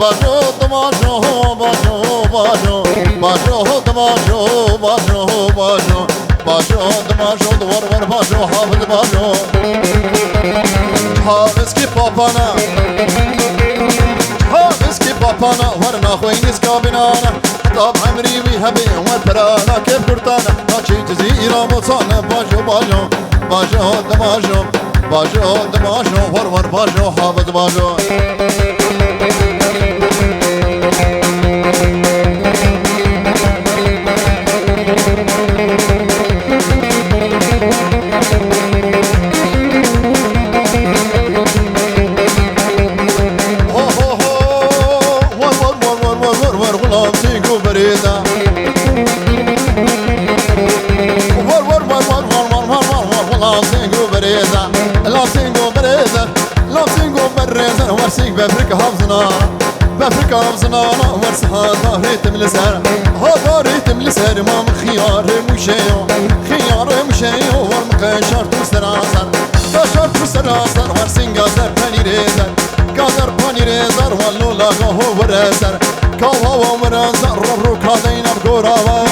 باجو دماجو باجو باجو باجو دماجو باجو باجو باجو دماجو دور ور باجو حافظ باجو حافظ كي بابانا حافظ كي بابانا ورنا خوينيس كابينانا طاب عمري ويهبي والبرانا كيف كرتانا ماشي جزيرة مصانا باجو باجو باجو دماجو باجو دماجو ور ور باجو حافظ باجو ورسيك بافريكا حافظنا بافريكا حافظنا ورسها ظهريت ملسار ظهريت ملسار ما من خيار مشيو خيار مشيو ورمقشار تسراسر تشار تسراسر ورسين قادر باني ريزر قادر باني ريزر واللولا هو ورسر كاوا ورسر ربروك هذينا بقراوا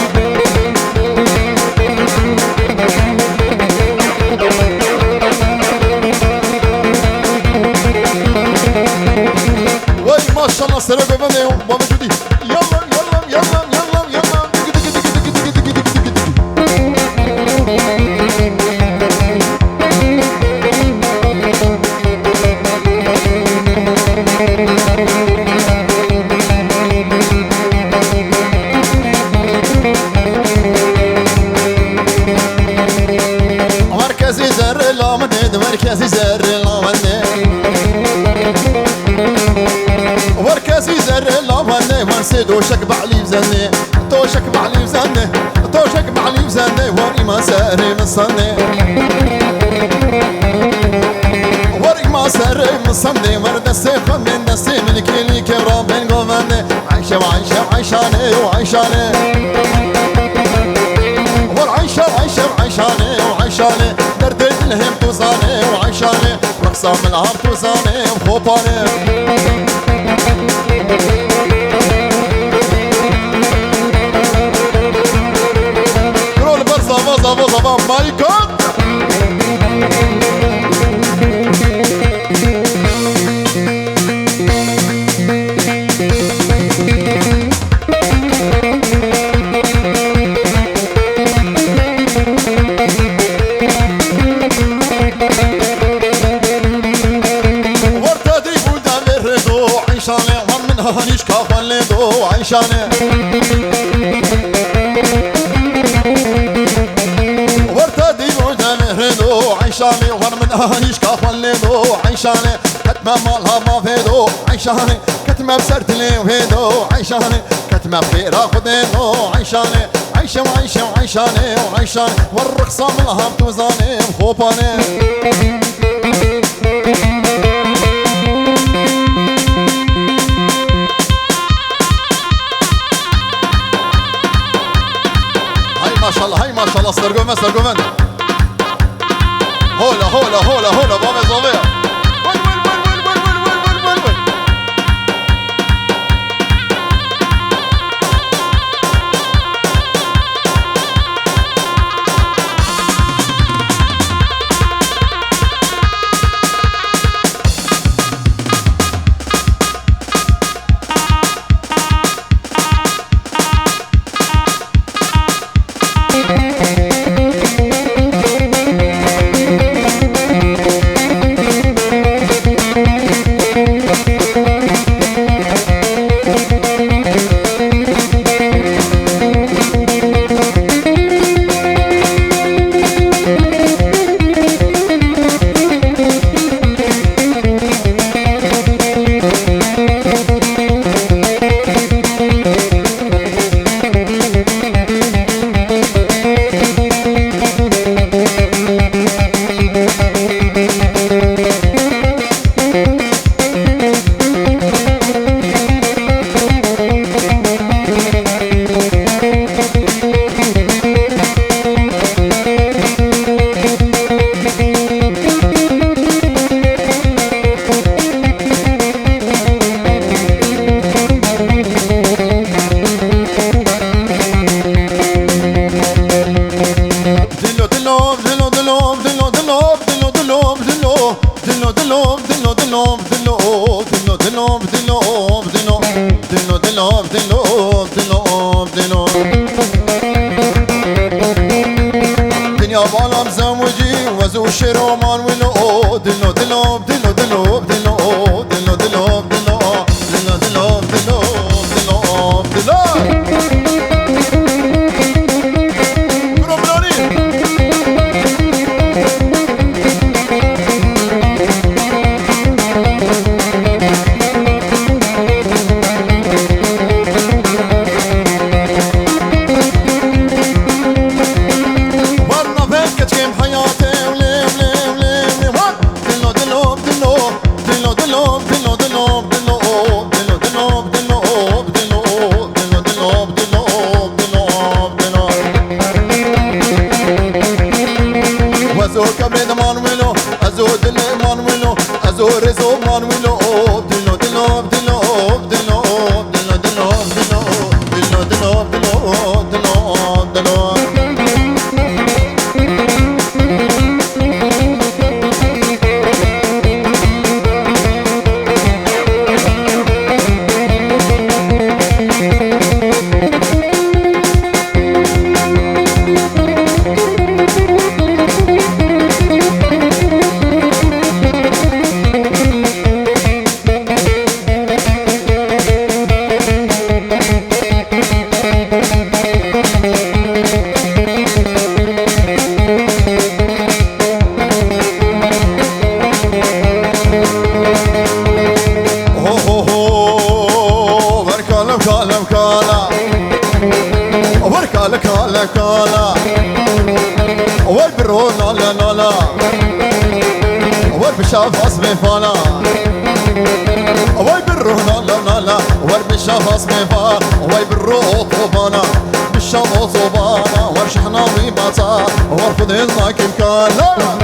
ما شاء الله سرقوا بنيهم بابا جودي يلا يلا يلا يلا يلا مركزي زر لا مدد مركزي زر لا مدد وركزي زر لا مدد ورسي دوشك بعلي بزني دوشك بعلي بزني دوشك بعلي بزني وري ما ساري مصني وري ما ساري مصني وردسي خمين دسي من كيلي كبرا بين قومني عايشة وعايشة وعايشاني وعايشاني والعيشة وعيشة وعيشاني وعيشاني درد الهم توصاني وعيشاني رقصة من العام توصاني وخوباني رول برزا بزا بزا مايكون هنيش كافن لدو عيشانه ورتدي ودم هدو عيشانه ور من هنيش كافن لدو عيشانه كتمه مالها ما فيدو عيشانه كتمه بسرت لي وهدو عيشانه كتمه بخير اخذينو عيشانه عيشه وعيشه وعيشانه وعيشانه والرقصه ملها بتوزانه وخوبانه ما شاء الله هاي ما شاء الله سرقومه سرقومه هولا هولا هولا هولا بابا زوبيا دلوب دلوب دلوب دلوب دنيا بالام زوجي وزو شرومان ولو دلو دلوب دلو دلوب دلوب دلو دلوب دلوب دلو دلوب دلوب دلوب دلوب Azor is all man we know. Dilo dilo dilo dilo dilo dilo dilo dilo dilo dilo dilo dilo. كالا كالا والبرو لا لا لا والبشاف اصبي فالا والبرو لا لا والبشاف اصبي فالا والبرو طوبانا بالشاف طوبانا ورشحنا ويباتا ورفض هزاك مكالا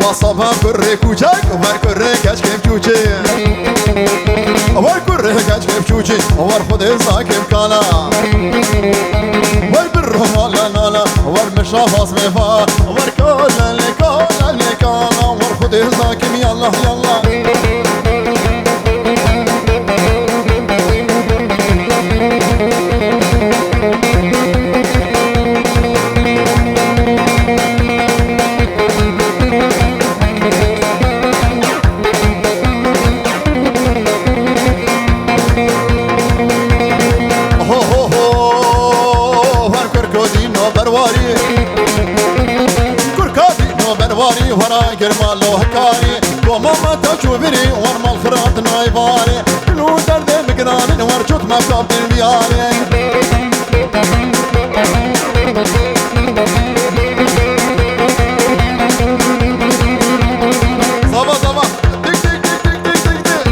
وصفها كرك وجاك وبركرك اشكيف جوجي وبركرك اشكيف جوجي وارفض الزاك مكالا والبرهم لا لا لا والمشراف اصبي فا وبركولا لكولا لكالا وارفض الزاك يلا يلا كركادي ورا جرمال لو هكاري وماما تشوفني ورمى الفرات نايفاري لو درد مقراني ورجوت ما بتعبد البياري صبا صبا دك دك دك دك دك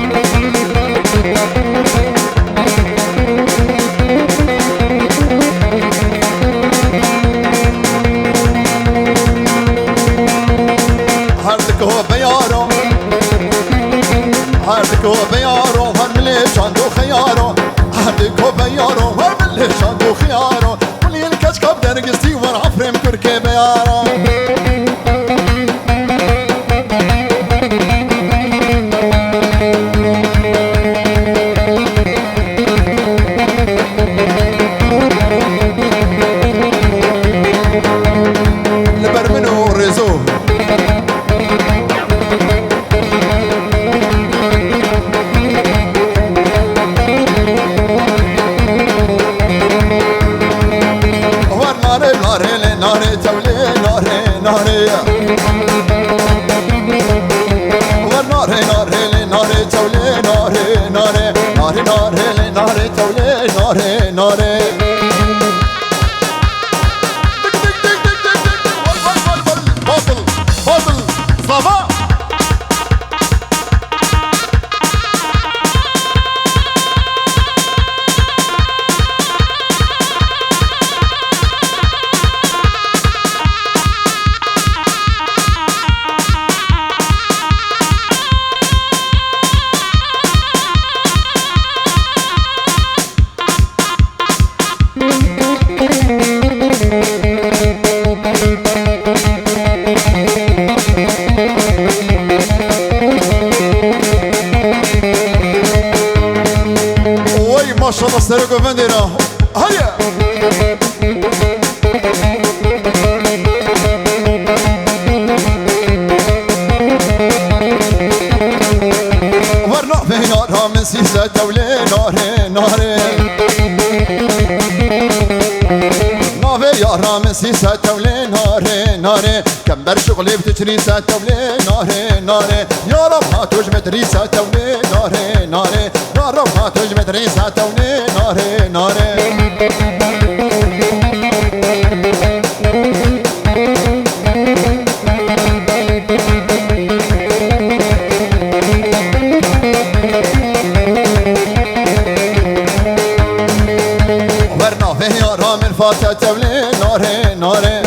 هردك هو بيارو هردك هو بيارو هرمليش عنده خيارو هردك هو بيارو هرمليش عنده خيارو ولي الكشكب درقستي ورعفرم كركي بيارو لبرمنو رزو ناري تولي ناري ناري وناري ناري ناري تولي ناري ناري ناري ناري ناري تولي ناري ناري دك دك دك دك دك بطل بطل بطل صباح ستولي ناري ناري نافي يا رامسي ستولي ناري ناري كمبر شغلي بتجري ستولي ناري ناري يا رب هاتوج مدري ستولي ناري ناري يا رب هاتوج مدري ستولي ناري ناري ستولي ناري ناري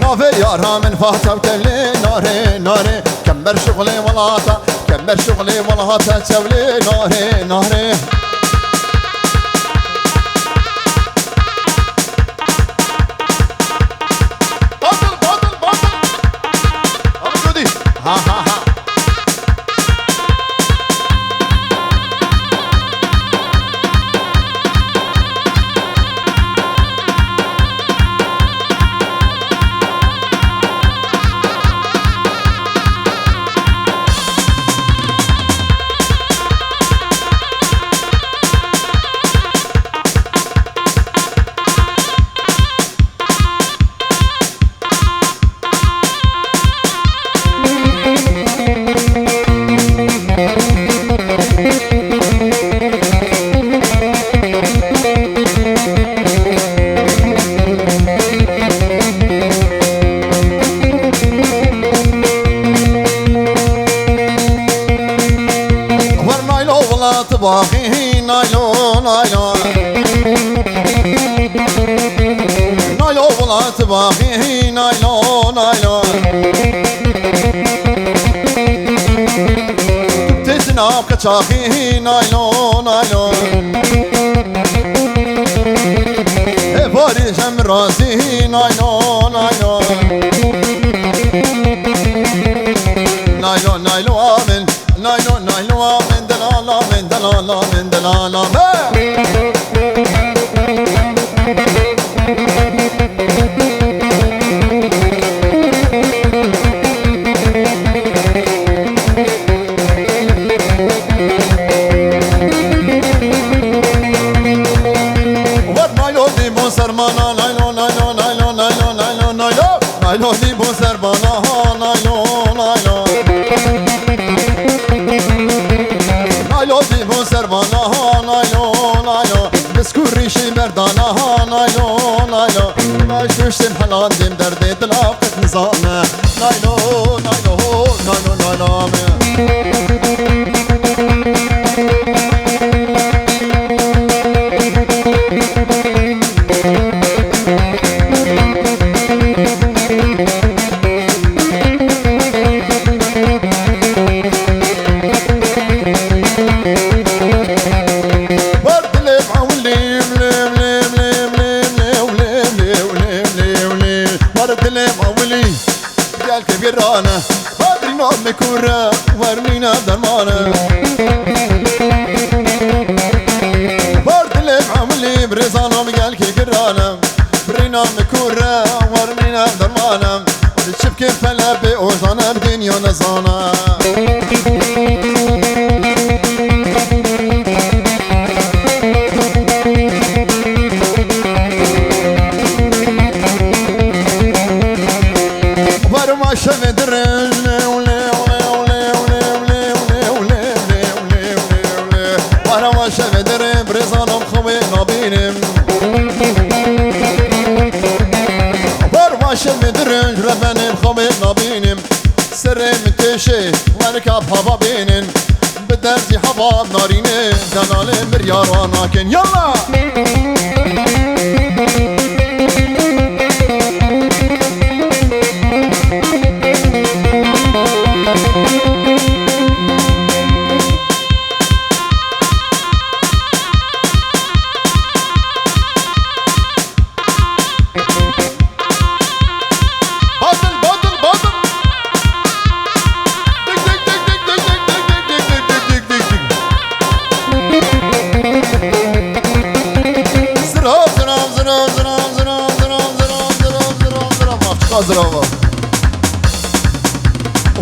نافي يا رامن ستولي ناري ناري كمبر شغلي ولاتا كمبر شغلي ولاتا ستولي ناري ناري باطل باطل باطل أبو جودي ها ها ها باقي نايلو نايلو نايلو ولا تباقي نايلو نايلو تسناب كتشاقي نايلو نايلو فاري جم راسي نايلو نايلو نايلو نايلو آمن نايلو نايلو آمن دلالا من دلالا من دلالا سرمانا نايلو نايلو نايلو نايلو نايلو نايلو نايلو دي بو سرمانا نايلو نايلو نايلو دي بو سرمانا نايلو نايلو بسكوري شي مردانا نايلو نايلو نايشوش حلان ديم دردي تلاقت نظامنا نايلو نايلو نايلو نايلو كبيرانا بدري نوم كورة ورمينا درمانا برد اللي بعملي بريزانا مقال كبيرانا برينا مكورة ورمينا درمانا تشوف كيف لبي اوزانا بدنيا نزانا شفت الرجل ولي ولي ولي ولي ولي ولي ولي ولي وانا ما شفت الرجل بريزانهم خوينا بينم وانا شفت الرجل ربني خوينا بينم سري متشي واركب هبا بينن بدرزي حباب ناريني دلالي مريار وانا كن يلا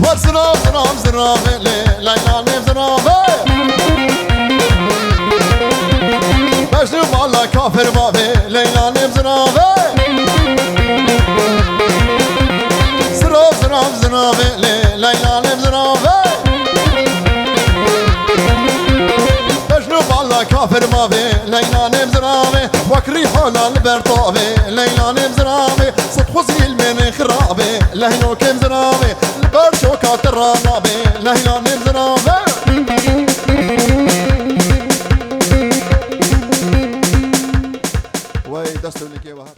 وزراب زراب زراب ليلى زراب بجنو بالا كافر بابي ليلى زراب زراب زراب زراب ليلى زراب بجنو بالا كافر بابي ليلى زراب وكري حالا البرطابي ليلى زراب صد خزيل من خرابي لهنو كم زرابي البرشو كاتر رانابي ليلى زراب وي دستو لكي وهر